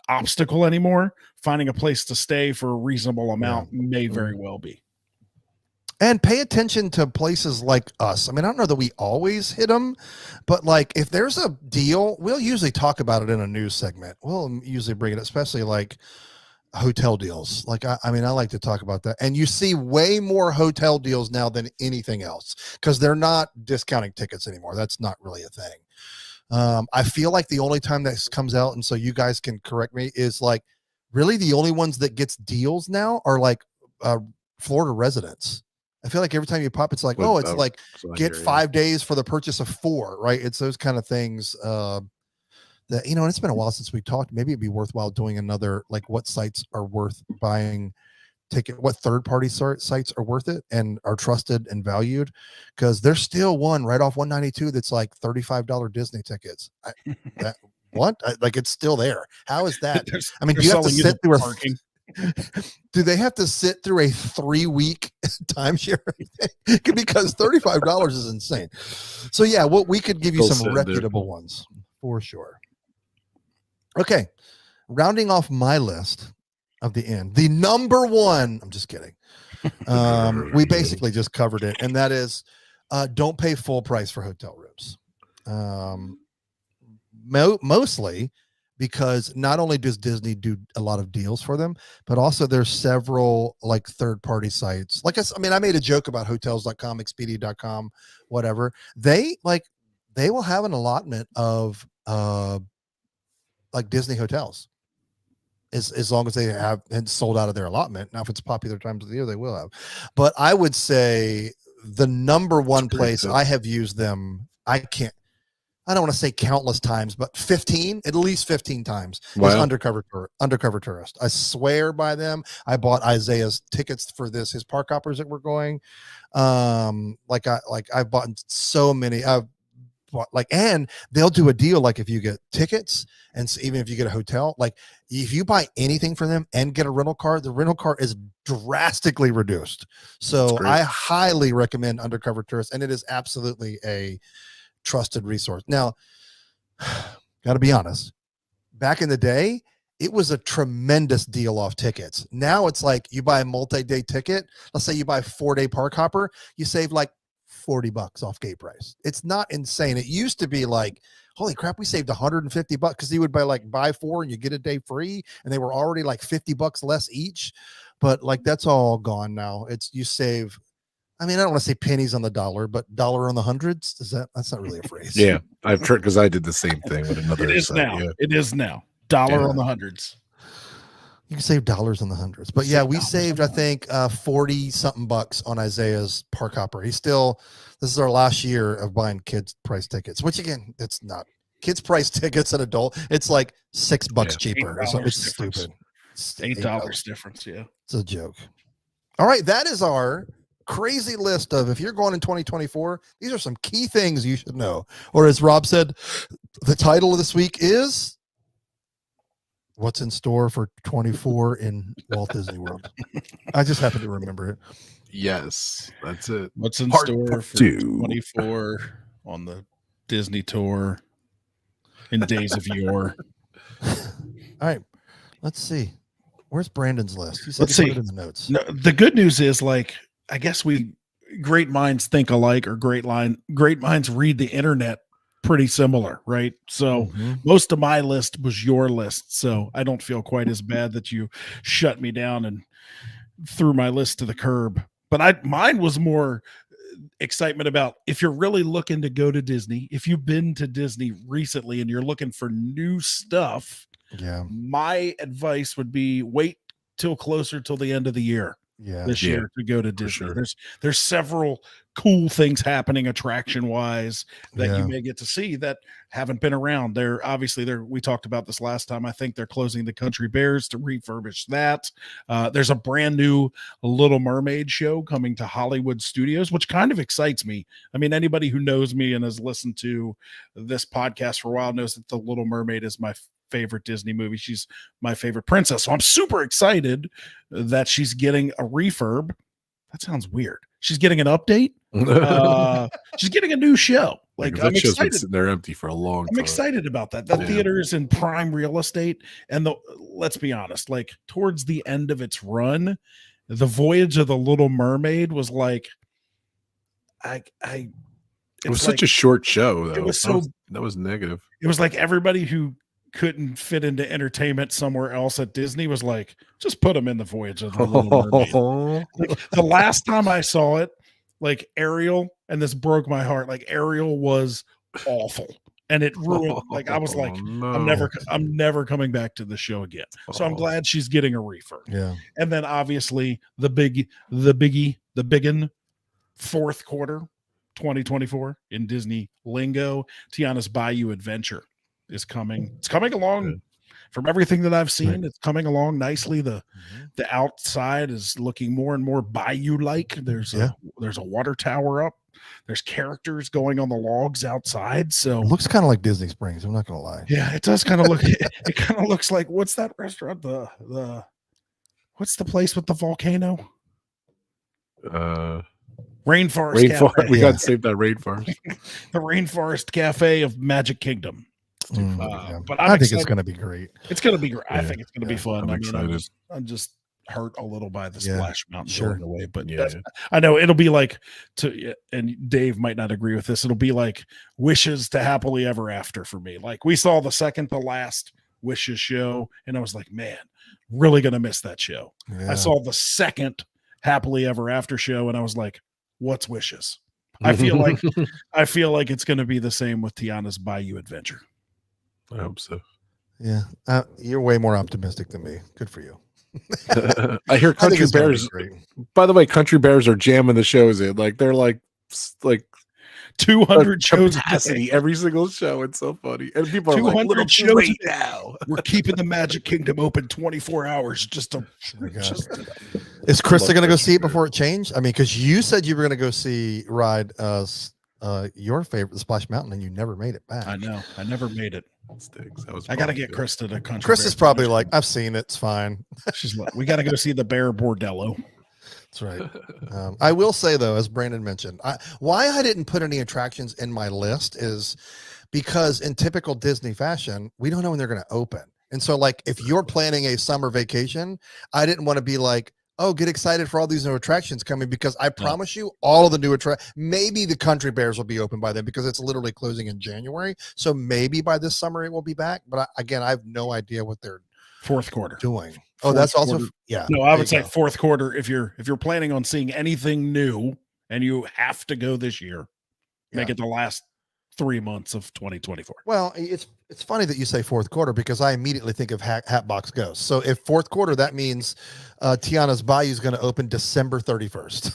obstacle anymore, finding a place to stay for a reasonable amount may very well be. And pay attention to places like us. I mean, I don't know that we always hit them, but like if there's a deal, we'll usually talk about it in a news segment. We'll usually bring it, especially like hotel deals. Like, I mean, I like to talk about that. And you see way more hotel deals now than anything else, because they're not discounting tickets anymore. That's not really a thing. I feel like the only time that comes out, and so you guys can correct me, is like really the only ones that gets deals now are like Florida residents. I feel like every time you pop, it's like, it's like get 5 days for the purchase of 4, right? It's those kind of things that, and it's been a while since we talked. Maybe it'd be worthwhile doing another, like what sites are worth buying ticket, what third-party sites are worth it and are trusted and valued, because there's still one right off 192 that's like $35 Disney tickets. Like it's still there. How is that? I mean, do you have to sit through do they have to sit through a 3-week timeshare? Because $35 is insane. So yeah, we could give you some reputable ones for sure. Okay, rounding off my list of the end, the number one, I'm just kidding. We basically just covered it, and that is don't pay full price for hotel rooms. Mostly because not only does Disney do a lot of deals for them, but also there's several like third-party sites. Like I made a joke about hotels.com, Expedia.com, whatever. They will have an allotment of like Disney hotels. As long as they have sold out of their allotment. Now, if it's popular times of the year, they will have. But I would say the number one place I have used them, I don't want to say countless times, but at least 15 times is Undercover Tourist. I swear by them. I bought Isaiah's tickets for his park hoppers that we're going. I've bought so many. And they'll do a deal like if you get tickets and so even if you get a hotel, like if you buy anything for them and get a rental car, the rental car is drastically reduced. So I highly recommend Undercover Tourist, and it is absolutely a trusted resource. Now, got to be honest, back in the day, it was a tremendous deal off tickets. Now it's like you buy a multi-day ticket. Let's say you buy a 4-day park hopper, you save like $40 off gate price. It's not insane. It used to be like, holy crap, we saved $150 because you would buy 4 and you get a day free, and they were already like $50 less each. But like that's all gone now. You save, I don't want to say pennies on the dollar, but dollar on the hundreds. That's not really a phrase. Yeah, I've tried because I did the same thing with another. It is now. Yeah. It is now dollar on the hundreds. You can save dollars on the hundreds, but yeah, we saved, I think, 40 something bucks on Isaiah's park hopper. This is our last year of buying kids price tickets, which again, it's not kids price tickets and adult. It's like $6 cheaper. It's stupid. $8 difference. Yeah. It's a joke. All right. That is our crazy list of, if you're going in 2024, these are some key things you should know. Or as Rob said, the title of this week is What's in Store for 24 in Walt Disney World. I just happen to remember it. Yes, that's it. What's in store for 24 on the Disney tour in days of yore. All right, let's see. Where's Brandon's list? He said let's see. Put it in the notes. No, the good news is, like, I guess great minds think alike, or great minds read the internet pretty similar, right? So most of my list was your list, so I don't feel quite as bad that you shut me down and threw my list to the curb. But mine was more excitement about, if you're really looking to go to Disney, if you've been to Disney recently and you're looking for new stuff, my advice would be wait till closer till the end of the year. This year to go to Disney. Sure. There's several cool things happening attraction wise that you may get to see that haven't been around. We talked about this last time. I think they're closing the Country Bears to refurbish that. There's a brand new Little Mermaid show coming to Hollywood Studios, which kind of excites me. I mean, anybody who knows me and has listened to this podcast for a while knows that the Little Mermaid is my favorite Disney movie. She's my favorite princess. So I'm super excited that she's getting a refurb. That sounds weird. She's getting an update. She's getting a new show. Like, I'm excited. Been sitting there empty for a long time. I'm excited about that. That theater is in prime real estate. And let's be honest, like towards the end of its run, the Voyage of the Little Mermaid was like, it was such a short show, though. That was negative. It was like everybody who couldn't fit into entertainment somewhere else at Disney was like, just put them in the Voyage of the Little Mermaid. Like, the last time I saw it, like Ariel, and this broke my heart, like Ariel was awful. and it ruined. Like I was like, no. I'm never coming back to the show again. So I'm glad she's getting a refund. Yeah. And then obviously the biggin fourth quarter 2024 in Disney lingo, Tiana's Bayou Adventure is coming. It's coming along. From everything that I've seen, it's coming along nicely. The outside is looking more and more bayou-like. There's a water tower up. There's characters going on the logs outside. So it looks kind of like Disney Springs. I'm not gonna lie. Yeah, it does kind of look. It kind of looks like, what's that restaurant? What's the place with the volcano? Rainforest Cafe. We got to save that Rainforest. The Rainforest Cafe of Magic Kingdom. But I think it's going to be great. It's going to be great. I think it's going to be fun. I'm excited. I'm just hurt a little by the Splash Mountain going away, but I know it'll be like and Dave might not agree with this. It'll be like Wishes to Happily Ever After for me. Like we saw the second to last Wishes show, and I was like, man, really going to miss that show. Yeah. I saw the second Happily Ever After show, and I was like, what's Wishes? I feel like it's going to be the same with Tiana's Bayou Adventure. I hope so. Yeah, you're way more optimistic than me. Good for you. I hear Country Bears. By the way, Country Bears are jamming the shows in. Like they're like 200 shows capacity every single show. It's so funny, and people are 200 like, shows now. We're keeping the Magic Kingdom open 24 hours just to. Is Krista going to go see it before it changed? I mean, because you said you were going to go ride your favorite, the Splash Mountain, and you never made it back. I know. I never made it. I got to get Krista to Country. Krista's probably like, I've seen it. It's fine. She's like, we got to go see the Bear Bordello. That's right. I will say though, as Brandon mentioned, why I didn't put any attractions in my list is because in typical Disney fashion, we don't know when they're going to open. And so like, if you're planning a summer vacation, I didn't want to be like, oh, get excited for all these new attractions coming, because I promise you all of the new maybe the Country Bears will be open by then, because it's literally closing in January. So maybe by this summer it will be back. But again, I have no idea what they're fourth quarter doing. That's also No, I would say fourth quarter. If you're planning on seeing anything new and you have to go this year, make it the last 3 months of 2024. Well, it's funny that you say fourth quarter, because I immediately think of Hatbox Ghost. So if fourth quarter, that means Tiana's Bayou is going to open December 31st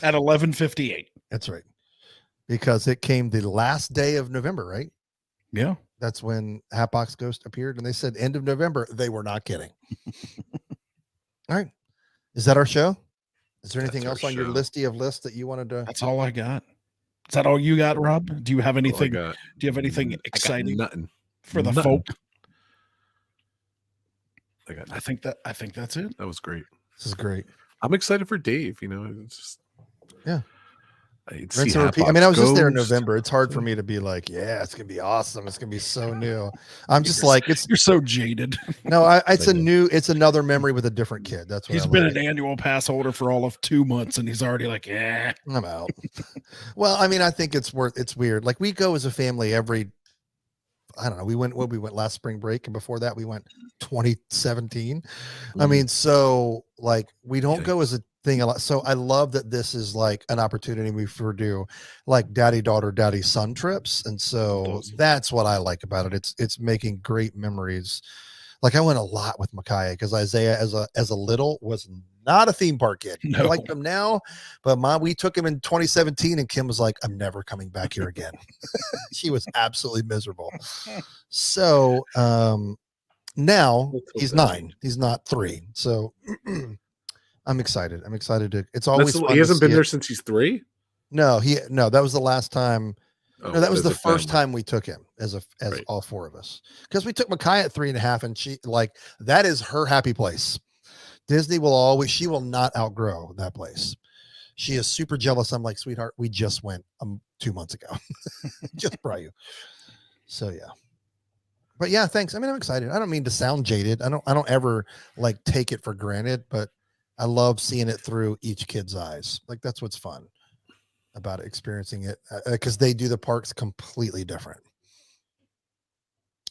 at 11:58. That's right, because it came the last day of November, right? Yeah, that's when Hatbox Ghost appeared, and they said end of November. They were not kidding. All right, is that our show? Is there anything else on your listy of lists that you wanted to? That's all I got. Is that all you got, Rob? Do you have anything? Do you have anything exciting for the folk? I think that's it. That was great. This is great. I'm excited for Dave. You know, it's just rinse and repeat. I mean, I was just there in November. It's hard for me to be like, yeah, it's gonna be awesome. It's gonna be so new. I'm just you're so jaded. No, it's another memory with a different kid. That's what he's been an annual pass holder for all of 2 months, and he's already like, yeah, I'm out. Well, I mean, I think it's weird. Like we go as a family every, I don't know. We went last spring break, and before that we went 2017. I mean, so like we don't go as a thing a lot. So I love that this is like an opportunity for do like daddy daughter, daddy son trips, and so that's what I like about it. It's making great memories. Like I went a lot with Micaiah, because Isaiah as a little was not a theme park kid. I like him now, but we took him in 2017, and Kim was like, I'm never coming back here again. She was absolutely miserable. So now he's 9. He's not 3. So I'm excited. It's always fun. He hasn't been there since he's 3. No, that was the last time. No, that was the first time we took him as all 4 of us, because we took Micaiah at 3.5, and she that is her happy place. Disney she will not outgrow that place. She is super jealous. I'm like, sweetheart, we just went 2 months ago, just brought you. So yeah, but yeah, thanks. I mean, I'm excited. I don't mean to sound jaded. I don't ever take it for granted, but I love seeing it through each kid's eyes. Like that's what's fun about experiencing it, because they do the parks completely different.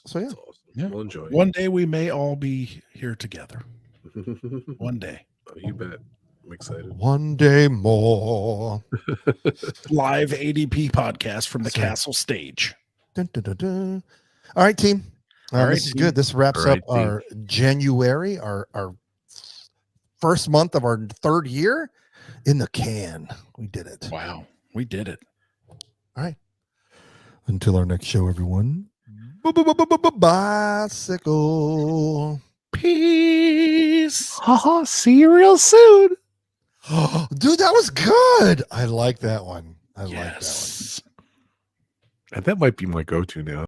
So yeah, we'll enjoy. One day we may all be here together. One day. Oh, you bet. I'm excited. One day more. Live ADP podcast from the castle stage. Dun, dun, dun, dun. All right, team. All right, this is good. This wraps up our January, our first month of our third year in the can. We did it. Wow, we did it. All right. Until our next show, everyone. Bicycle. Peace. Haha, see you real soon. Dude, that was good. I like that one. I like that one. And that might be my go-to now.